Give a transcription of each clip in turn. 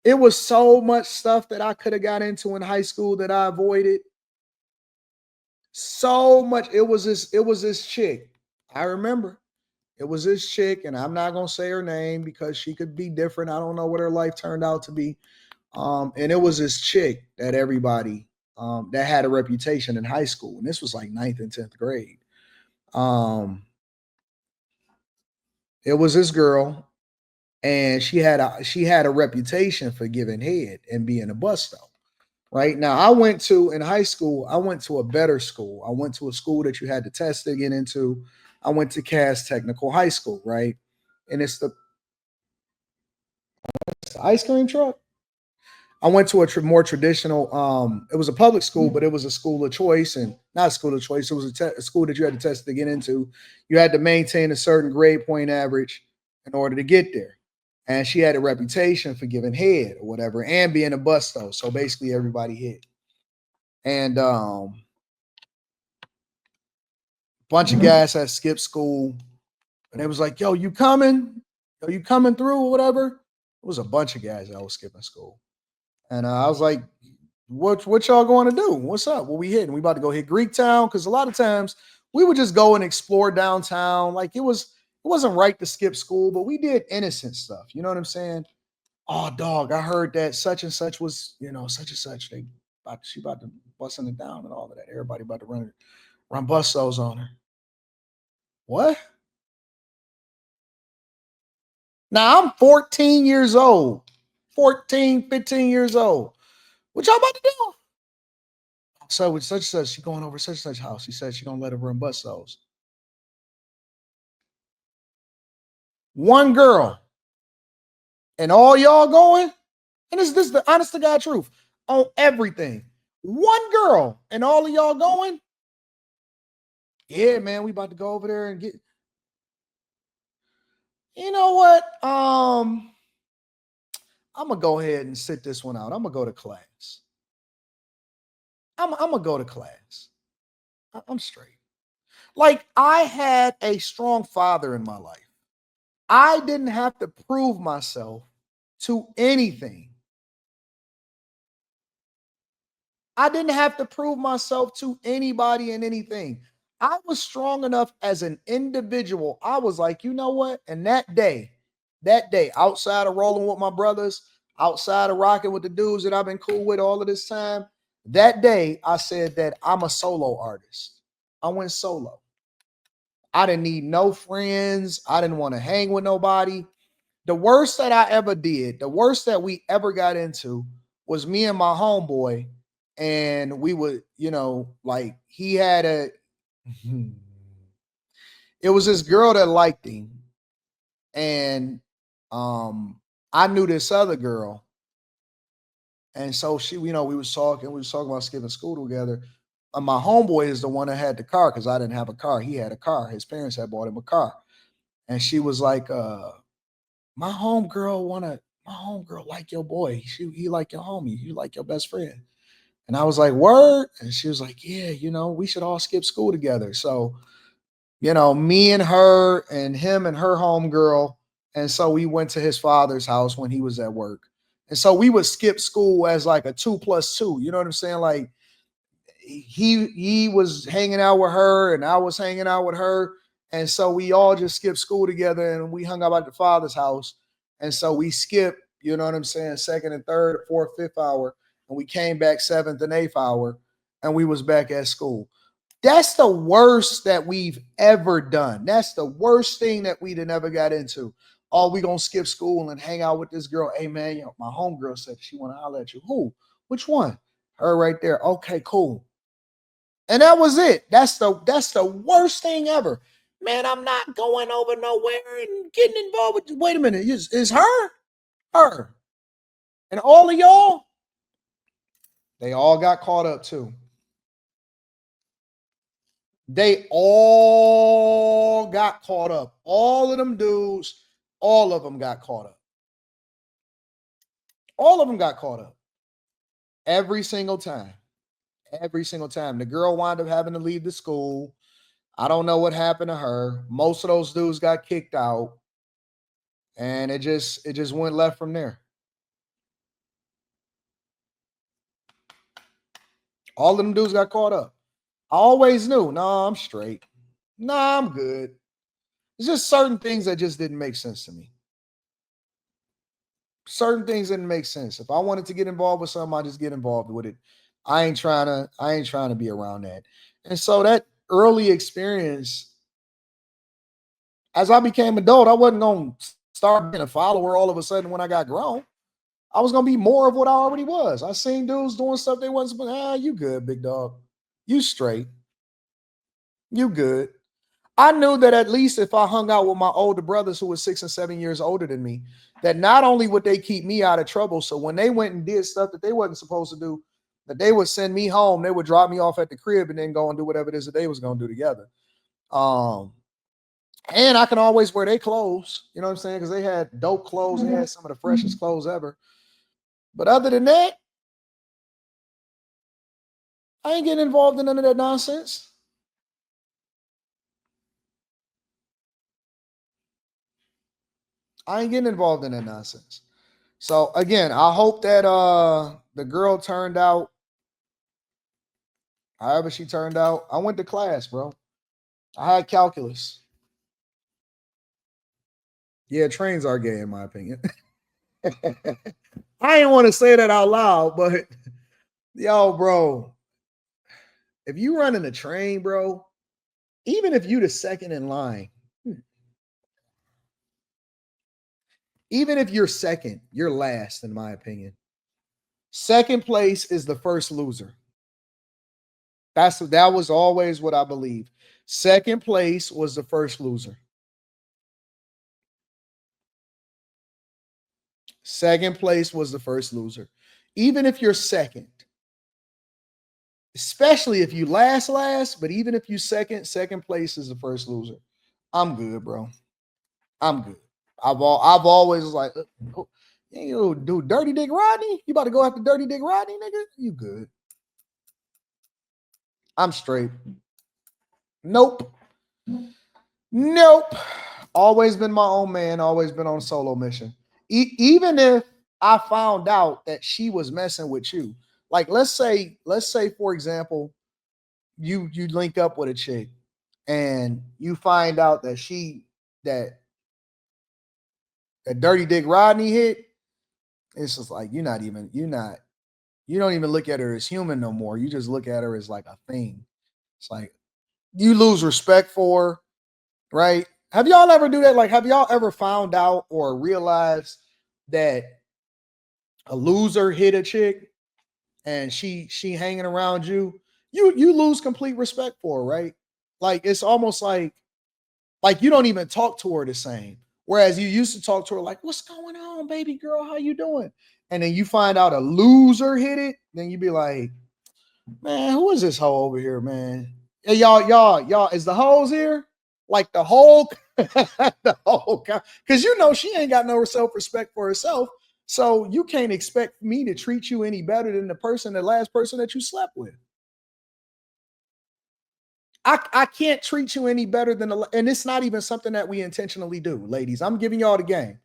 It was so much stuff that I could have got into in high school that I avoided. So much. It was this chick. I remember. It was this chick, and I'm not gonna say her name because she could be different. I don't know what her life turned out to be. And it was this chick that everybody that had a reputation in high school, and this was like ninth and 10th grade. Um, it was this girl, and she had a reputation for giving head and being a busto. Right now, I went to in high school. I went to a better school. I went to a school that you had to test to get into. I went to Cass Technical High School, right? And it's the ice cream truck. I went to a more traditional. It was a public school, but it was a school of choice, and not a school of choice. It was a school that you had to test to get into. You had to maintain a certain grade point average in order to get there. And she had a reputation for giving head or whatever, and being a busto. So basically, everybody hit. And bunch of guys had skipped school, and they was like, "Yo, you coming? Yo, you coming through or whatever?" It was a bunch of guys that was skipping school, and I was like, "What y'all going to do? What's up? What we hitting? We about to go hit Greek Town because a lot of times we would just go and explore downtown. Like it wasn't right to skip school, but we did innocent stuff. You know what I'm saying? Oh, dog, I heard that such and such was, such and such. She about to busting it down and all of that. Everybody about to run bustos on her. What? Now I'm 14 years old. 14, 15 years old. What y'all about to do? So with such and such, she going over such and such house. She said she gonna let her run bustos. One girl and all y'all going, and this is the honest to God truth on everything. One girl and all of y'all going. Yeah, man, we about to go over there and get. You know what? I'm gonna go ahead and sit this one out. I'm gonna go to class. I'm gonna go to class. I'm straight. Like I had a strong father in my life. I didn't have to prove myself to anything. I didn't have to prove myself to anybody and anything. I was strong enough as an individual. I was like, you know what? And that day, outside of rolling with my brothers, outside of rocking with the dudes that I've been cool with all of this time, that day I said that I'm a solo artist. I went solo. I didn't need no friends. I didn't want to hang with nobody. The worst that I ever did, the worst that we ever got into was me and my homeboy. And we would, like he had it was this girl that liked him. And I knew this other girl. And so we was talking about skipping school together. My homeboy is the one that had the car because I didn't have a car. He had a car. His parents had bought him a car. And she was like, my homegirl like your boy. He like your homie. You like your best friend. And I was like, word. And she was like, yeah, we should all skip school together. So, me and her and him and her homegirl. And so we went to his father's house when he was at work. And so we would skip school as like a 2+2. You know what I'm saying? Like he was hanging out with her and I was hanging out with her. And so we all just skipped school together and we hung out at the father's house. And so we skipped, you know what I'm saying, second and third, fourth, fifth hour. And we came back seventh and eighth hour and we was back at school. That's the worst that we've ever done. That's the worst thing that we'd have never got into. Oh, we gonna skip school and hang out with this girl. Hey man, my homegirl said she wanna holler at you. Who? Which one? Her right there. Okay, cool. And that was it. That's the worst thing ever. Man, I'm not going over nowhere and getting involved with. Wait a minute, is her, and all of y'all? They all got caught up too. They all got caught up. All of them dudes, all of them got caught up. All of them got caught up. Every single time. Every single time. The girl wound up having to leave the school. I don't know what happened to her. Most of those dudes got kicked out. And it just went left from there. All of them dudes got caught up. I always knew, nah, I'm straight. Nah, I'm good. It's just certain things that just didn't make sense to me. Certain things didn't make sense. If I wanted to get involved with something, I just get involved with it. I ain't trying to be around that. And so that early experience, as I became adult, I wasn't gonna start being a follower all of a sudden when I got grown. I was gonna be more of what I already was. I seen dudes doing stuff they wasn't supposed. You good, big dog. You straight. You good. I knew that at least if I hung out with my older brothers who were 6 and 7 years older than me, that not only would they keep me out of trouble, so when they went and did stuff that they wasn't supposed to do, that they would send me home, they would drop me off at the crib and then go and do whatever it is that they was gonna do together. Um, and I can always wear their clothes, you know what I'm saying? Because they had dope clothes, they had some of the freshest clothes ever. But other than that, I ain't getting involved in none of that nonsense. I ain't getting involved in that nonsense. So again, I hope that the girl turned out however she turned out. I went to class, bro. I had calculus. Yeah, trains are gay in my opinion. I didn't want to say that out loud, but yo, bro, if you running a train, bro, even if you the second in line, even if you're second, you're last, in my opinion. Second place is the first loser. That was always what I believe. Second place was the first loser. Second place was the first loser. Even if you're second, especially if you last, but even if you second place is the first loser. I'm good, bro. I'm good. I've always like, you do Dirty Dick Rodney? You about to go after Dirty Dick Rodney, nigga? You good? I'm straight. Nope. Nope. Always been my own man. Always been on a solo mission. Even if I found out that she was messing with you, like let's say for example, you link up with a chick and you find out that that that Dirty Dick Rodney hit. It's just like you don't even look at her as human no more. You just look at her as like a thing. It's like you lose respect for her, right? Have y'all ever do that? Like, have y'all ever found out or realized that a loser hit a chick and she hanging around you? You lose complete respect for her, right? Like it's almost like you don't even talk to her the same. Whereas you used to talk to her like, "What's going on, baby girl? How you doing?" And then you find out a loser hit it, then you be like, "Man, who is this hoe over here, man? Hey, y'all, is the hoes here? Like the whole, the whole, because you know she ain't got no self respect for herself, so you can't expect me to treat you any better than the last person that you slept with. I can't treat you any better than and it's not even something that we intentionally do, ladies. I'm giving y'all the game.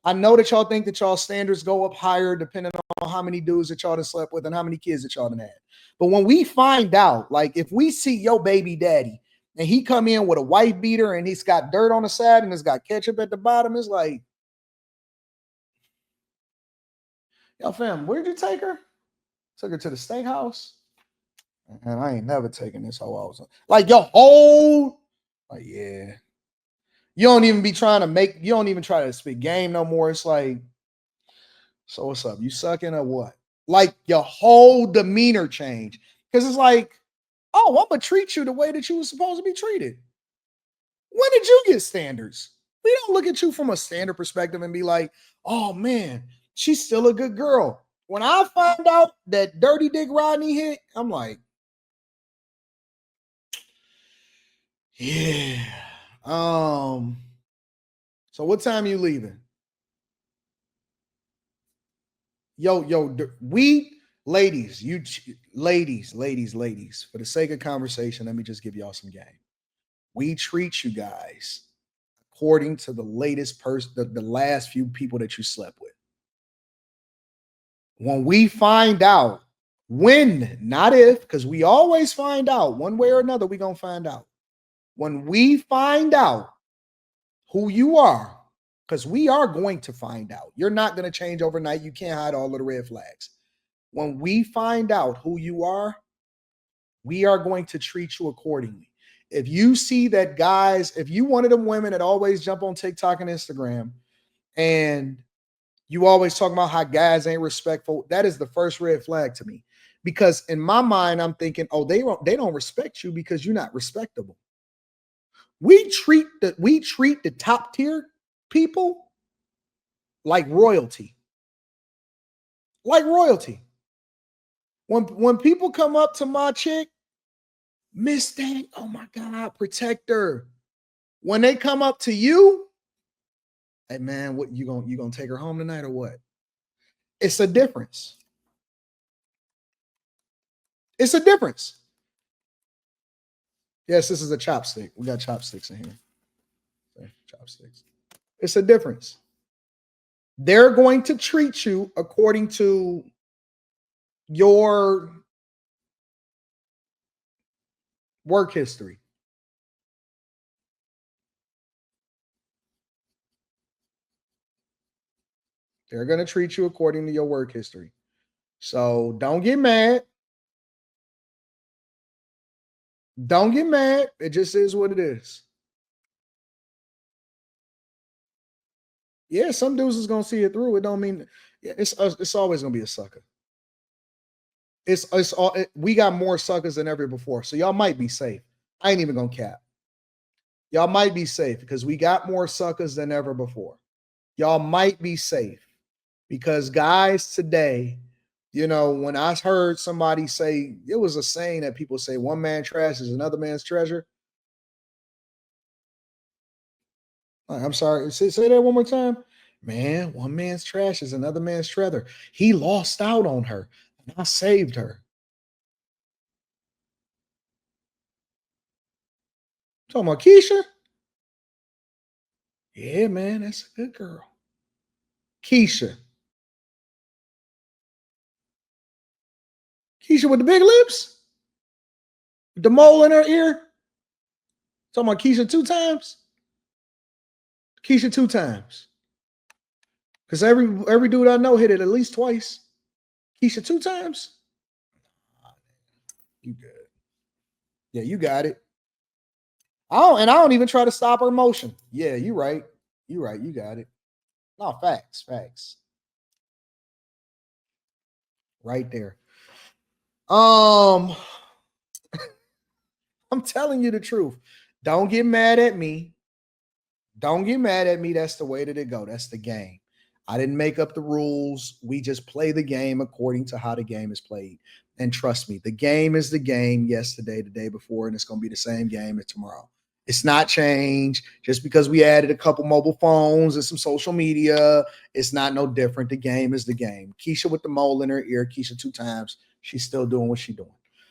I know that y'all think that y'all standards go up higher depending on how many dudes that y'all done slept with and how many kids that y'all done had. But when we find out, like if we see your baby daddy and he come in with a wife beater and he's got dirt on the side and it's got ketchup at the bottom, it's like, yo, fam, where'd you take her? Took her to the steakhouse. And I ain't never taken this hoe out. Like your whole, like, yeah. You don't even be trying to make, you don't even try to spit game no more. It's like, so what's up? You sucking or what? Like your whole demeanor change. Because it's like, oh, I'm gonna treat you the way that you were supposed to be treated. When did you get standards? We don't look at you from a standard perspective and be like, oh man, she's still a good girl. When I found out that Dirty Dick Rodney hit, I'm like, yeah. Um, so what time you leaving? We ladies, ladies, for the sake of conversation, let me just give y'all some game. We treat you guys according to the latest person, the last few people that you slept with. When we find out When, not if, because we always find out one way or another, we're going to find out. When we find out who you are, because we are going to find out. You're not going to change overnight. You can't hide all of the red flags. When we find out who you are, we are going to treat you accordingly. If you see that guys, if you one of them women that always jump on TikTok and Instagram and you always talk about how guys ain't respectful, that is the first red flag to me. Because in my mind, I'm thinking, oh, they don't respect you because you're not respectable. We treat the top tier people like royalty. Like royalty. When people come up to my chick, Miss Thang, oh my God, protect her. When they come up to you, hey man, what you gonna take her home tonight or what? It's a difference. It's a difference. Yes, this is a chopstick. We got chopsticks in here. Okay, chopsticks. It's a difference. They're going to treat you according to your work history. They're going to treat you according to your work history. So don't get mad. Don't get mad. It just is what it is. Yeah, some dudes is gonna see it through. It don't mean it's always gonna be a sucker. We got more suckers than ever before. So y'all might be safe. I ain't even gonna cap. Y'all might be safe because we got more suckers than ever before. Y'all might be safe because guys today, when I heard somebody say, it was a saying that people say, one man trash is another man's treasure. I'm sorry. Say that one more time. Man, one man's trash is another man's treasure. He lost out on her, and I saved her. Talking about Keisha? Yeah, man, that's a good girl. Keisha. Keisha with the big lips? The mole in her ear? Talking about Keisha 2 times? Keisha 2 times. Because every dude I know hit it at least twice. Keisha 2 times? You good. Yeah, you got it. I don't even try to stop her motion. Yeah, you right. You right. You got it. No, facts. Right there. I'm telling you the truth. Don't get mad at me. Don't get mad at me. That's the way that it go. That's the game. I didn't make up the rules. We just play the game according to how the game is played. And trust me, the game is the game yesterday, the day before, and it's going to be the same game as tomorrow. It's not changed just because we added a couple mobile phones and some social media. It's not no different. The game is the game. Keisha with the mole in her ear, Keisha 2 times. She's still doing what she's doing.